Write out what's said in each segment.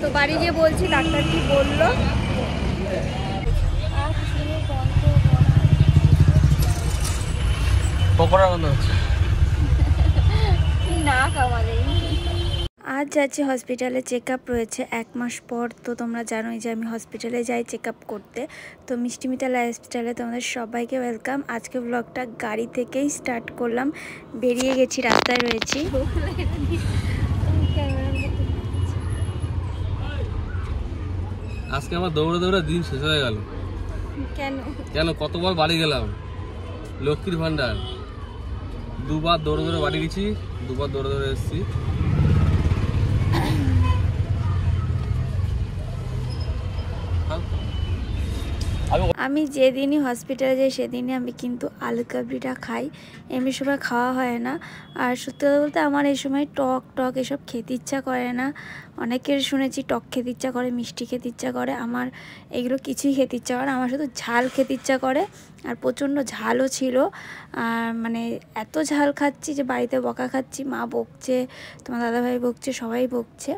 তো বাড়ি গিয়ে বলছি ডাক্তার কি বললো। আজ যাচ্ছি হসপিটালে, চেক আপ রয়েছে 1 মাস পর। তো তোমরা জানোই যে আমি হসপিটালে যাই চেক আপ করতে। তো মিষ্টি মিঠা লাইফস্টাইলে তোমাদের সবাইকে ওয়েলকাম। আজকে ব্লগটা গাড়ি থেকেই স্টার্ট করলাম, বেরিয়ে গেছি, রাস্তায় রয়েছি। আজকে আমার দৌড়ে দৌড়ে দিন শেষ হয়ে গেল। কেন কতবার বাড়ি গেলাম, লক্ষ্মীর ভান্ডার দুবার দৌড়ে দৌড়ে বাড়ি গেছি, দুবার দৌড়ে দৌড়ে এসেছি। আমি যেদিনই হসপিটালে যাই সেদিনই আমি কিন্তু আলু কাবলিটা খাই, এমনি সময় খাওয়া হয় না। আর সত্যি কথা বলতে আমার এই সময় টক এসব খেতে ইচ্ছা করে না। অনেকের শুনেছি টক খেতে ইচ্ছা করে, মিষ্টি খেতে ইচ্ছা করে, আমার এগুলো কিছুই খেতে ইচ্ছা করে না। আমার শুধু ঝাল খেতে ইচ্ছা করে, আর প্রচণ্ড ঝালও ছিল। আর মানে এত ঝাল খাচ্ছি যে বাড়িতে বকা খাচ্ছি, মা বকছে, তোমার দাদাভাই বকছে, সবাই বকছে।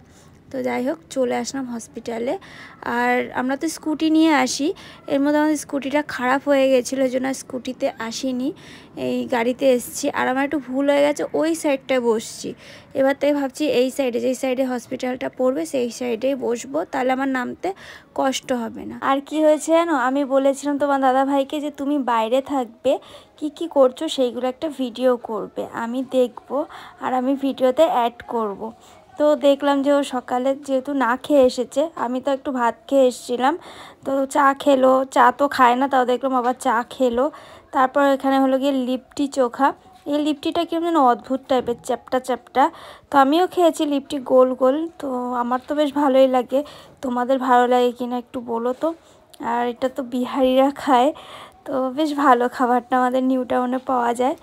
তো যাই হোক চলে আসলাম হসপিটালে। আর আমরা তো স্কুটি নিয়ে আসি, এর মধ্যে আমাদের স্কুটিটা খারাপ হয়ে গেছিলো, ওই জন্য স্কুটিতে আসিনি, এই গাড়িতে এসেছি। আর আমার একটু ভুল হয়ে গেছে, ওই সাইডটায় বসছি। এবার তাই ভাবছি এই সাইডে, যেই সাইডে হসপিটালটা পড়বে সেই সাইডেই বসবো, তাহলে আমার নামতে কষ্ট হবে না। আর কি হয়েছে জানো, আমি বলেছিলাম তোমার দাদাভাইকে যে তুমি বাইরে থাকবে, কি করছো সেইগুলো একটা ভিডিও করবে, আমি দেখব আর আমি ভিডিওতে অ্যাড করব। তো দেখলাম যে ও সকালে যেহেতু না খেয়ে এসেছে, আমি তো একটু ভাত খেয়ে এসেছিলাম, তো চা খেলো, চা তো খায় না, তাও দেখলাম আবার চা খেলো। তারপর এখানে হলো গিয়ে লিপটি চোখা। এই লিপটিটা কেমন যেন অদ্ভুত টাইপের, চ্যাপটা চ্যাপটা। তো আমিও খেয়েছি লিপটি গোল গোল, তো আমার তো বেশ ভালোই লাগে। তোমাদের ভালো লাগে কিনা একটু বলো তো। আর এটা তো বিহারিরা খায়, তো বেশ ভালো খাবারটা, আমাদের নিউ টাউনে পাওয়া যায়।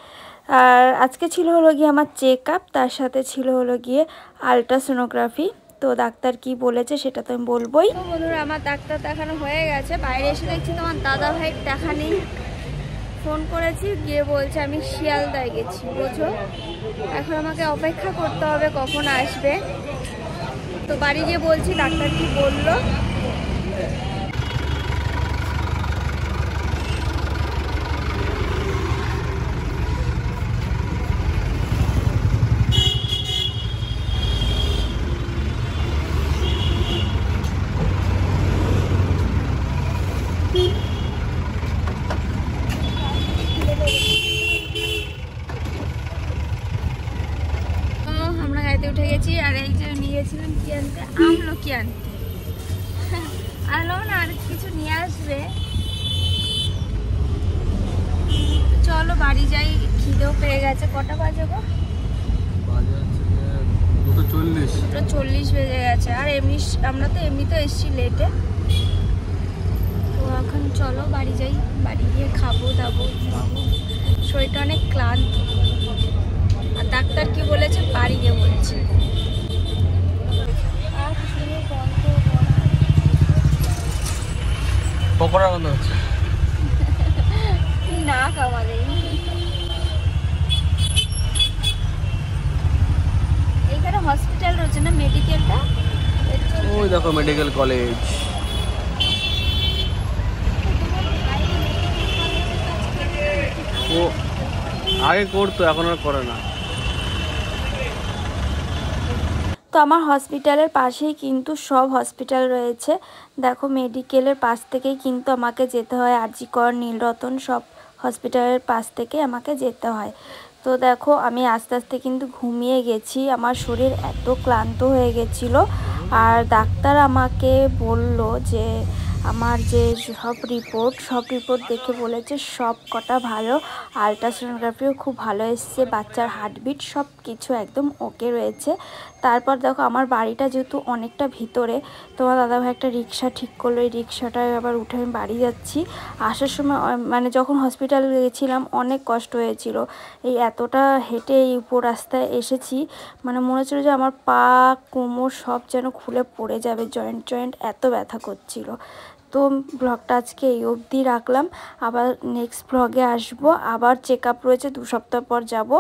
আর আজকে ছিল হলো গিয়ে আমার চেক আপ, তার সাথে ছিল হলো গিয়ে আলট্রাসোনোগ্রাফি। তো ডাক্তার কি বলেছে সেটা তো আমি বলবোই। তো বন্ধুরা, আমার ডাক্তার দেখানো হয়ে গেছে, বাইরে এসে দেখছি তোমার দাদা ভাই দেখা নেই। ফোন করেছি, গিয়ে বলছে আমি শিয়ালদায় গেছি, বোঝো। এখন আমাকে অপেক্ষা করতে হবে কখন আসবে। তো বাড়ি গিয়ে বলছি ডাক্তার কি বললো। আমরা গাড়িতে উঠে গেছি, আর এই যে নিয়ে গেছিলাম কি আনতে, আমলকি আনতে। আনলো না, আর কিছু নিয়ে আসবে। চলো বাড়ি যাই, খিদেও পেয়ে গেছে। কটা বাজে গো? 2:40 বেজে গেছে। আর এমনি আমরা তো এমনিতে এসছি লেটে। তো এখন চলো বাড়ি যাই, বাড়ি গিয়ে খাবো দাবো, শরীরটা অনেক ক্লান্ত। আর ডাক্তার কি বলেছে বাড়ি গিয়ে বলছে। পকোড়া গন্ধ হচ্ছে না খাওয়ালে। এইখানে হসপিটাল রয়েছে না, মেডিকেলটা, ওই দেখো মেডিকেল কলেজ। ও আগে করতো, এখন আর করে না। তো আমার হসপিটালের পাশেই কিন্তু সব হসপিটাল রয়েছে। দেখো মেডিকেলের পাশ থেকেই কিন্তু আমাকে যেতে হয়, আর.জি. কর, নীলরতন, সব হসপিটালের পাশ থেকে আমাকে যেতে হয়। তো দেখো আমি আস্তে আস্তে কিন্তু ঘুমিয়ে গেছি, আমার শরীর এত ক্লান্ত হয়ে গেছিলো। আর ডাক্তার আমাকে বলল যে আমার যে সব রিপোর্ট দেখে বলেছে সব কটা ভালো, আলট্রাসোনোগ্রাফিও খুব ভালো এসছে, বাচ্চার হার্টবিট সব কিছু একদম ওকে রয়েছে। তারপর দেখো আমার বাড়িটা যেহেতু অনেকটা ভিতরে, তোমার দাদাভাই একটা রিক্সা ঠিক করলো, এই রিক্সাটায় আবার উঠে আমি বাড়ি যাচ্ছি। আসার সময় মানে যখন হসপিটালে গেছিলাম অনেক কষ্ট হয়েছিল, এই এতটা হেঁটে এই উপর রাস্তায় এসেছি, মানে মনে হচ্ছিল যে আমার পা কোমর সব যেন খুলে পড়ে যাবে, জয়েন্ট এত ব্যথা করছিল। তো ব্লগটা আজকে এই অবধি রাখলাম, আবার নেক্সট ব্লগে আসবো, আবার চেক আপ রয়েছে, 2 সপ্তাহ পর যাব।